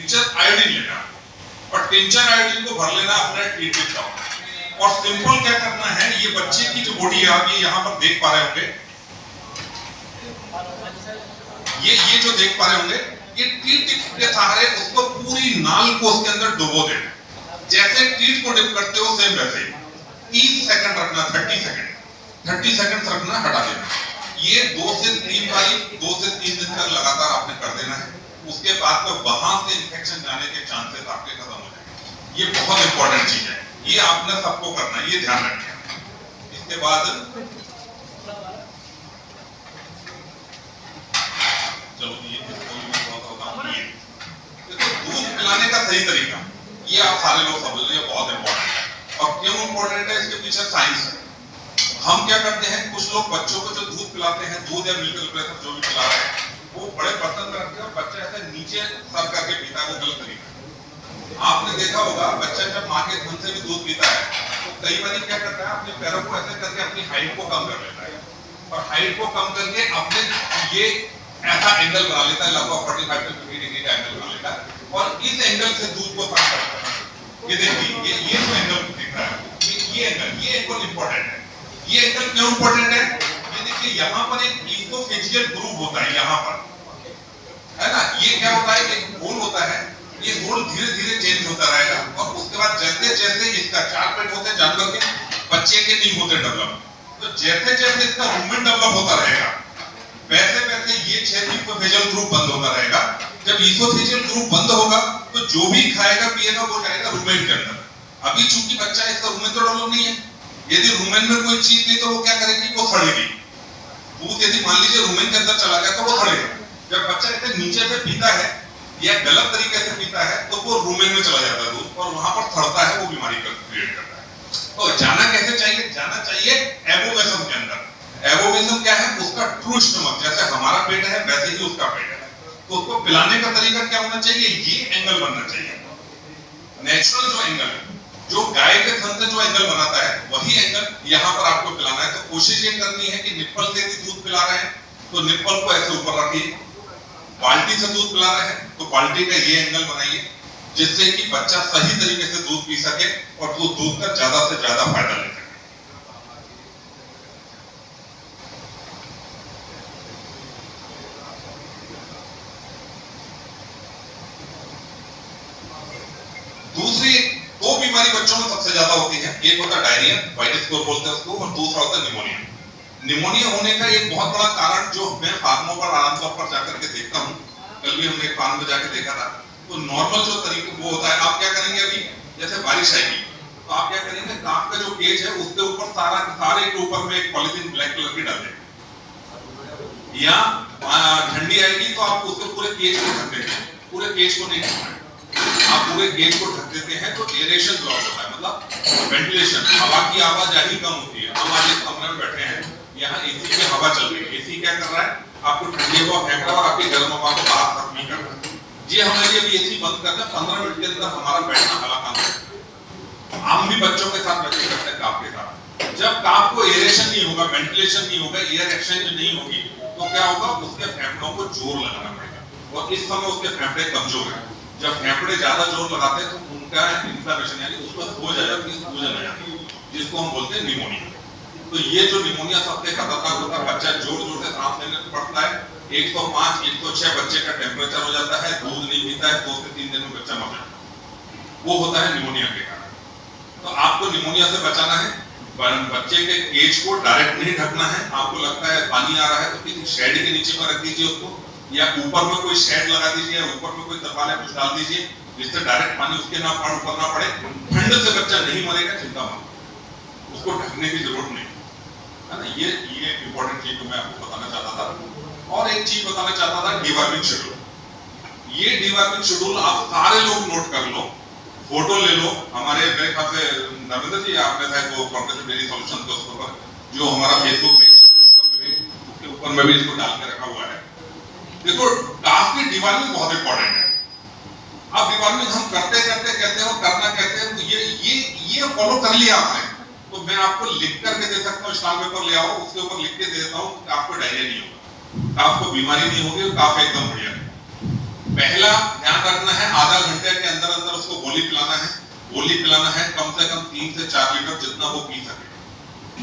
Tincture iodine लेना और tincture iodine को भर लेना अपने ट्रीटमेंट का। और सिंपल क्या करना है, ये बच्चे की जो बॉडी है आप ये यहाँ पर देख पा रहे होंगे, ये जो देख पा रहे होंगे, ये टीट के सहारे उसको पूरी नाल को उसके अंदर डुबो देना। जैसे टीट को डिप करते हो सेम वैसे 30 सेकंड रखना, 30 सेकंड रखना, हटा देना। ये 2 से 3 दिन तक लगातार आपने कर देना है। उसके बाद तो वहां से इन्फेक्शन जाने के चांसेस आपके खत्म हो जाएंगे। ये बहुत इंपॉर्टेंट चीज है, ये आपने सबको करना है, ये ध्यान रखें। इसके बाद चलो ये दूध पिलाने का सही तरीका, ये आप सारे लोग समझ लीजिए, बहुत इंपॉर्टेंट है। और क्यों इंपॉर्टेंट है, इसके पीछे साइंस है। हम क्या करते हैं, कुछ लोग बच्चों को जो दूध पिलाते हैं, दूध या मिल्क रिप्लेसर जो भी पिला रहे हैं, वो बड़े बर्तन में रखते हैं, बच्चा ऐसे नीचे सर करके पीता है, वो गलत तरीका। आपने देखा होगा बच्चा जब माँ के थन से भी दूध पीता है तो कई बार क्या करता है, अपने पैरों को ऐसे करके अपनी हाइट को कम कर लेता है और हाइट को कम करके अपने ये ऐसा एंगल बना लेता है, लगभग 45 से 50 डिग्री का एंगल बना लेता है और इस एंगल से दूध को सर्व करता है। ये देखिए, ये जो एंगल दिख रहा है, ये एंगल इंपॉर्टेंट है। ये एंगल क्यों इंपॉर्टेंट है, ये देखिए यहाँ पर एक ईसोफेजियल ग्रूव होता है, यहाँ पर है ना। ये क्या होता है, एक होल होता है, ये होल धीरे धीरे चेंज होता रहेगा और उसके बाद जैसे जैसे इसका 4 पेट होते जानवर के, बच्चे के नहीं होते डेवलप, तो जैसे जैसे इसका रूमेन डेवलप होता रहेगा वैसे वैसे ये छेद ईसोफेजियल ग्रूव बंद होता रहेगा। जब ईसोफेजियल ग्रूव बंद होगा तो जो भी खाएगा पिएगा वो जाएगा रूमेन के अंदर। अभी चूंकि बच्चा है, इसका रूमेन तो डेवलप नहीं है, यदि रूमेन में कोई चीज नहीं तो वो क्या करेगी, वो सड़ेगी। दूध यदि मान लीजिए रूमेन के अंदर चला गया तो वो सड़ेगा। जब बच्चा ऐसे नीचे से पीता है या गलत तरीके से पीता है तो वो रूमेन में चला जाता है दूध और वहां पर सड़ता है, वो बीमारी क्रिएट करता है। तो जाना कैसे चाहिए, जाना चाहिए एबोमेसम के अंदर। एबोमेसम क्या है, उसका ट्रू स्टमक, जैसे हमारा पेट है वैसे ही उसका पेट है। तो उसको पिलाने का तरीका क्या होना चाहिए, ये एंगल बनना चाहिए। नेचुरल जो एंगल है, जो गाय के थन से जो एंगल बनाता है वही एंगल यहाँ पर आपको पिलाना है। तो कोशिश ये करनी है कि निप्पल से भी दूध पिला रहे हैं तो निप्पल को ऐसे ऊपर रखिए, बाल्टी से दूध पिला रहे हैं तो बाल्टी का ये एंगल बनाइए, जिससे कि बच्चा सही तरीके से दूध पी सके और वो दूध का ज्यादा से ज्यादा फायदा ले सके। दूसरी 2 बीमारी बच्चों में सबसे ज्यादा होती है, एक होता है डायरिया, वाइटिस को बोलते हैं उसको, और दूसरा होता है निमोनिया। निमोनिया होने का एक बहुत बड़ा कारण जो मैं फार्मों पर आमतौर पर जाकर के देखता हूँ, कल भी हमने एक फार्म में जाकर देखा था, तो नॉर्मल जो तरीका वो होता है, आप क्या करेंगे, अभी जैसे बारिश आएगी तो आप क्या करेंगे, काफ का जो केज है उसके ऊपर सारे के ऊपर में एक पॉलिथीन ब्लैक कलर की डाल देंगे, या ठंडी आएगी तो आप उसके पूरे केज को ढक देंगे, पूरे केज को नहीं ढकना है, आप पूरे गेट को ढक देते हैं तो एरेशन ब्लॉक होता है, मतलब वेंटिलेशन, हवा की आवाजाही कम होती है। हम आज इस कमरे में बैठे हैं, यहाँ एसी की हवा चल रही है, एसी क्या कर रहा है, आपको ठंडी हवा फेंक रहा है और आपकी गर्म हवा को बाहर तक नहीं कर रहा है। जी हमारे लिए एसी बंद करना, 15 मिनट के अंदर हमारा बैठना हलाकान है। हम भी बच्चों के साथ बच्चे करते हैं काफ के साथ। जब काफ को एरेशन नहीं होगा, वेंटिलेशन नहीं होगा, एयर एक्सचेंज नहीं होगी तो क्या होगा, उसके फेफड़ों को जोर लगाना पड़ेगा और इस समय उसके फेफड़े कमजोर है। जब फेफड़े ज्यादा जोर लगाते हैं तो उनका इन्फ्लेमेशन यानी उसको सूजन आ जाती है, जिसको हम बोलते हैं निमोनिया। तो ये जो निमोनिया सबसे खतरनाक होता है, बच्चा जोर जोर से सांस लेने पड़ता है, 105 106 बच्चे का टेम्परेचर हो जाता है, दूध नहीं पीता है, 2 से 3 दिन में बच्चा मर जाता है, वो होता है निमोनिया के कारण। तो आपको निमोनिया से बचाना है, बच्चे के केज को डायरेक्ट नहीं ढकना है। आपको लगता है पानी आ रहा है तो किसी शेड के नीचे में रख दीजिए उसको, या ऊपर में कोई शेड लगा दीजिए, ऊपर में कोई तरपाल या कुछ डाल दीजिए जिससे डायरेक्ट पानी उसके ना ऊपर ना पड़े। ठंड से बच्चा नहीं मरेगा, चिंता मत, उसको ढकने की जरूरत नहीं है ना। ये इंपॉर्टेंट चीज मैं आपको बताना चाहता था। और एक चीज बताना चाहता था, डीवर्मिंग शेड्यूल। ये डीवर्मिंग शेड्यूल आप सारे लोग नोट कर लो, फोटो ले लो। हमारे मेरे ख्याल से नरेंद्र जी आपने शायद वो प्रोग्रेसिव डेयरी सॉल्यूशन के ऊपर जो हमारा फेसबुक पेज है उसके ऊपर में भी इसको डाल के रखा हुआ है। देखो काफ की डिवर्मिंग बहुत इंपॉर्टेंट है। अब डिवर्मिंग हम करते करते कहते हो करना कहते हैं, तो ये फॉलो कर लिया आपने तो मैं आपको लिख करके दे सकता हूँ, स्टाम्प पेपर ले आओ, उसके ऊपर लिख के दे देता हूँ कि आपको डायरिया नहीं होगा, काफ को बीमारी नहीं होगी, काफ एकदम बढ़िया है। पहला ध्यान रखना है, आधा गोली पिलाना है कम से कम 3 से 4 लीटर, जितना वो पी सके।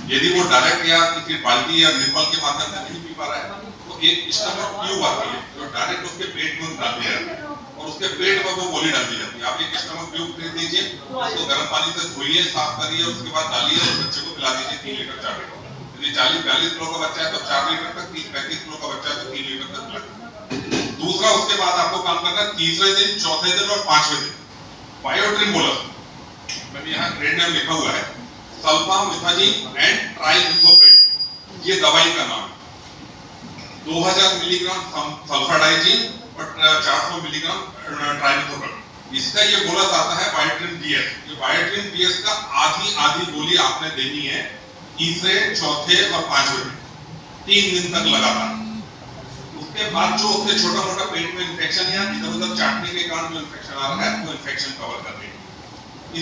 यदि वो डायरेक्ट या किसी बाल्टी या निप्पल के माध्यम से नहीं पी पा रहा है तो एक स्टमक ट्यूब आती है जो डायरेक्ट उसके पेट में डाल दिया जाता है और उसके पेट में वो गोली डाल दी जाती है। आप एक स्टमक ट्यूब खरीद लीजिए, उसको गर्म पानी से धोइए, साफ करिए, उसके बाद डालिए और बच्चे को पिला दीजिए 3 लीटर 4 लीटर। यदि 40-42 किलो का बच्चा है तो 4 लीटर तक, 30-35 किलो का बच्चा है तो 3 लीटर तक पिला। दूसरा, उसके बाद आपको काम करना है तीसरे दिन, चौथे दिन और 5वें दिन बायोट्रिन बोलस, मैंने यहाँ ग्रेड नेम लिखा हुआ है, सल्फामिथाजिन एंड ट्राइमिथोप्रिड, ये दवाई का नाम है। 2000 मिलीग्राम सल्फाडाइजिन और 400 मिलीग्राम ट्राइमिथोप्रिड, इसका ये बोलस आता है बायोट्रिन बीएस। ये बायोट्रिन बीएस का आधी गोली आपने देनी है तीसरे, चौथे और 5वें दिन, 3 दिन तक लगातार। उसके बाद जो उसके छोटा मोटा पेट में इंफेक्शन या इधर उधर चाटने के कारण जो इंफेक्शन आ रहा है वो इंफेक्शन कवर कर देगा।